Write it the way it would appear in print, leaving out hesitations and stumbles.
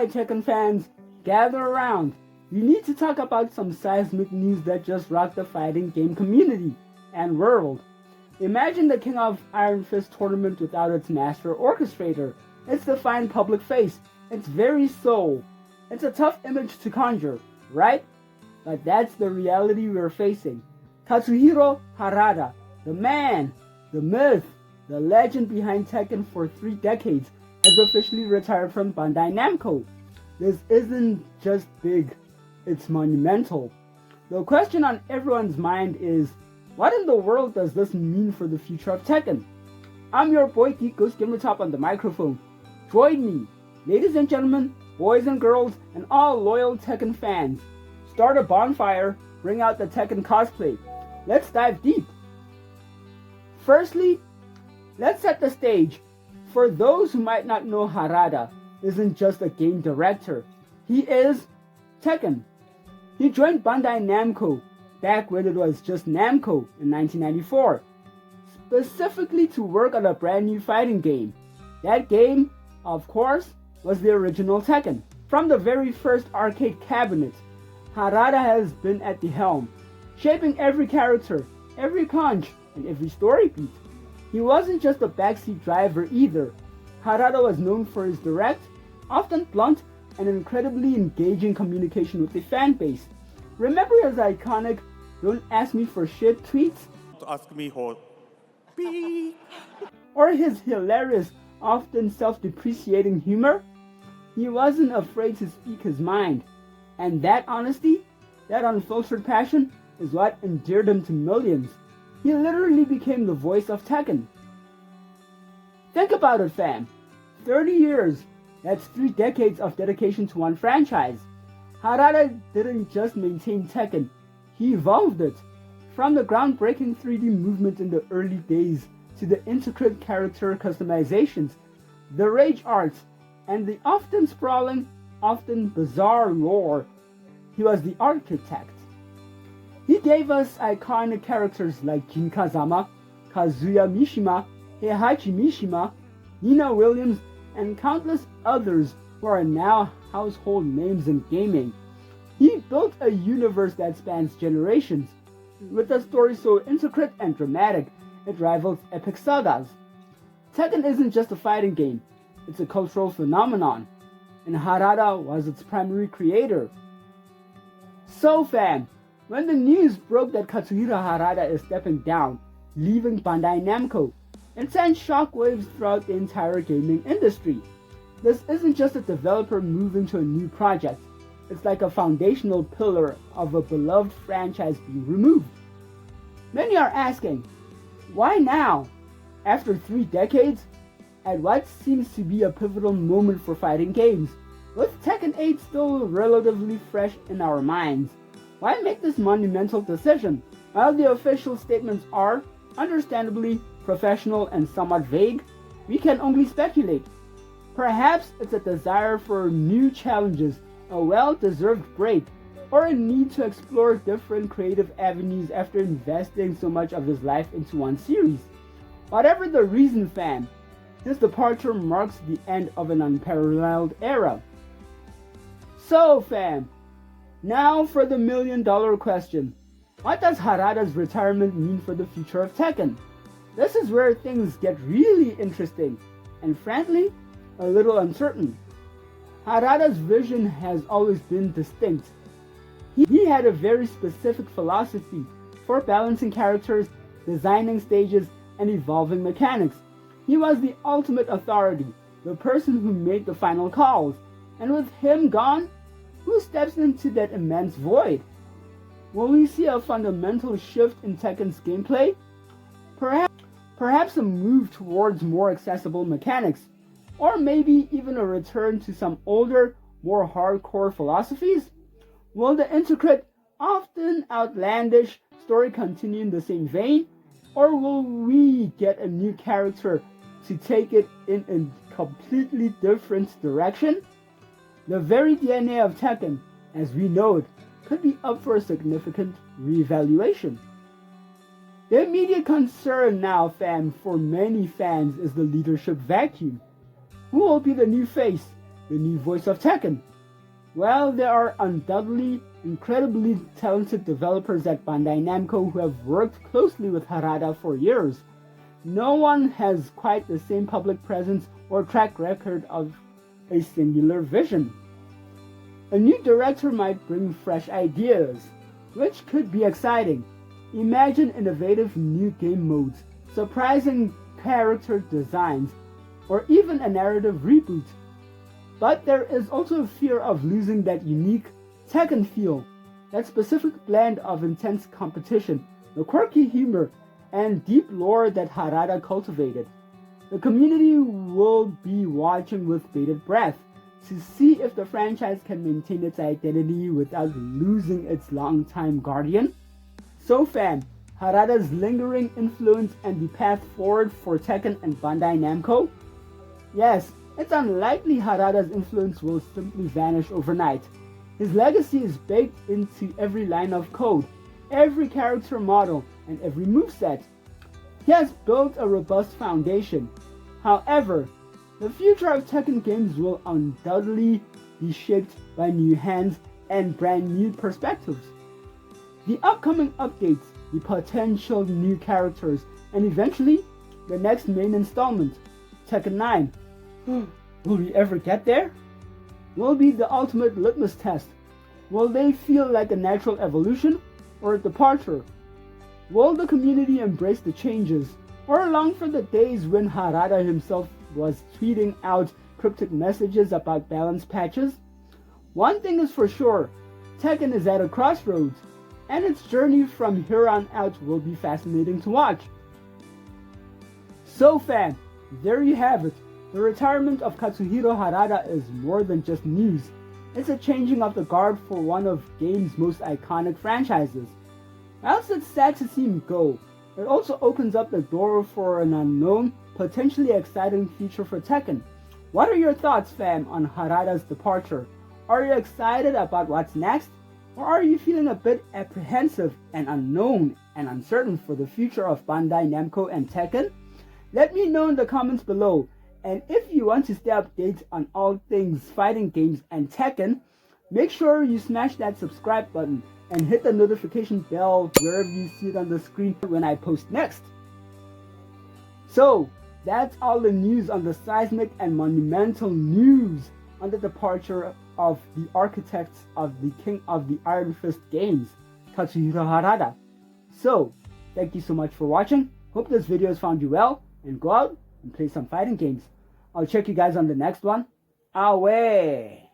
Alright, Tekken fans, gather around. We need to talk about some seismic news that just rocked the fighting game community and world. Imagine the King of Iron Fist tournament without its master orchestrator. Its defined public face, its very soul. It's a tough image to conjure, right? But that's the reality we're facing. Katsuhiro Harada, the man, the myth, the legend behind Tekken for 3 decades, has officially retired from Bandai Namco. This isn't just big, it's monumental. The question on everyone's mind is, what in the world does this mean for the future of Tekken? I'm your boy GeekGhostGamerTop on the microphone. Join me, ladies and gentlemen, boys and girls, and all loyal Tekken fans. Start a bonfire, bring out the Tekken cosplay. Let's dive deep. Firstly, let's set the stage. For those who might not know, Harada isn't just a game director. He is Tekken. He joined Bandai Namco back when it was just Namco in 1994, specifically to work on a brand new fighting game. That game, of course, was the original Tekken. From the very first arcade cabinet, Harada has been at the helm, shaping every character, every conch, and every story beat. He wasn't just a backseat driver either. Harada was known for his direct, often blunt, and incredibly engaging communication with the fan base. Remember his iconic "Don't ask me for shit" tweets? Ask me for beep. Or his hilarious, often self-depreciating humor? He wasn't afraid to speak his mind. And that honesty, that unfiltered passion, is what endeared him to millions. He literally became the voice of Tekken. Think about it, fam. 30 years, that's 3 decades of dedication to one franchise. Harada didn't just maintain Tekken, he evolved it. From the groundbreaking 3D movement in the early days to the intricate character customizations, the rage arts, and the often sprawling, often bizarre lore, he was the architect. He gave us iconic characters like Jin Kazama, Kazuya Mishima, Heihachi Mishima, Nina Williams, and countless others who are now household names in gaming. He built a universe that spans generations, with a story so intricate and dramatic it rivals epic sagas. Tekken isn't just a fighting game, it's a cultural phenomenon, and Harada was its primary creator. So fam, when the news broke that Katsuhiro Harada is stepping down, leaving Bandai Namco, it sent shockwaves throughout the entire gaming industry. This isn't just a developer moving to a new project, it's like a foundational pillar of a beloved franchise being removed. Many are asking, why now? After 3 decades? At what seems to be a pivotal moment for fighting games, with Tekken 8 still relatively fresh in our minds, why make this monumental decision? While the official statements are, understandably, professional and somewhat vague, we can only speculate. Perhaps it's a desire for new challenges, a well-deserved break, or a need to explore different creative avenues after investing so much of his life into one series. Whatever the reason, fam, his departure marks the end of an unparalleled era. So fam, now for the $1 million question. What does Harada's retirement mean for the future of Tekken? This is where things get really interesting, and frankly, a little uncertain. Harada's vision has always been distinct. He had a very specific philosophy for balancing characters, designing stages, and evolving mechanics. He was the ultimate authority, the person who made the final calls, and with him gone, who steps into that immense void? Will we see a fundamental shift in Tekken's gameplay? Perhaps a move towards more accessible mechanics, or maybe even a return to some older, more hardcore philosophies? Will the intricate, often outlandish story continue in the same vein, or will we get a new character to take it in a completely different direction? The very DNA of Tekken, as we know it, could be up for a significant reevaluation. The immediate concern now, fam, for many fans is the leadership vacuum. Who will be the new face, the new voice of Tekken? Well, there are undoubtedly incredibly talented developers at Bandai Namco who have worked closely with Harada for years. No one has quite the same public presence or track record of a singular vision. A new director might bring fresh ideas, which could be exciting. Imagine innovative new game modes, surprising character designs, or even a narrative reboot. But there is also a fear of losing that unique Tekken feel, that specific blend of intense competition, the quirky humor, and deep lore that Harada cultivated. The community will be watching with bated breath to see if the franchise can maintain its identity without losing its longtime guardian. So fam, Harada's lingering influence and the path forward for Tekken and Bandai Namco? Yes, it's unlikely Harada's influence will simply vanish overnight. His legacy is baked into every line of code, every character model, and every moveset. He has built a robust foundation. However, the future of Tekken games will undoubtedly be shaped by new hands and brand new perspectives. The upcoming updates, the potential new characters, and eventually, the next main installment, Tekken 9. Will we ever get there? Will be the ultimate litmus test. Will they feel like a natural evolution or a departure? Will the community embrace the changes or long for the days when Harada himself was tweeting out cryptic messages about balance patches? One thing is for sure, Tekken is at a crossroads, and its journey from here on out will be fascinating to watch. So fam, there you have it. The retirement of Katsuhiro Harada is more than just news. It's a changing of the guard for one of game's most iconic franchises. Whilst it's sad to see him go, it also opens up the door for an unknown, potentially exciting future for Tekken. What are your thoughts, fam, on Harada's departure? Are you excited about what's next? Or are you feeling a bit apprehensive and unknown and uncertain for the future of Bandai Namco and Tekken? Let me know in the comments below. And if you want to stay updated on all things fighting games and Tekken, make sure you smash that subscribe button and hit the notification bell wherever you see it on the screen when I post next. So, that's all the news on the seismic and monumental news on the departure of the architects of the King of the Iron Fist games, Katsuhiro Harada. So, thank you so much for watching. Hope this video has found you well, and go out and play some fighting games. I'll check you guys on the next one. Away!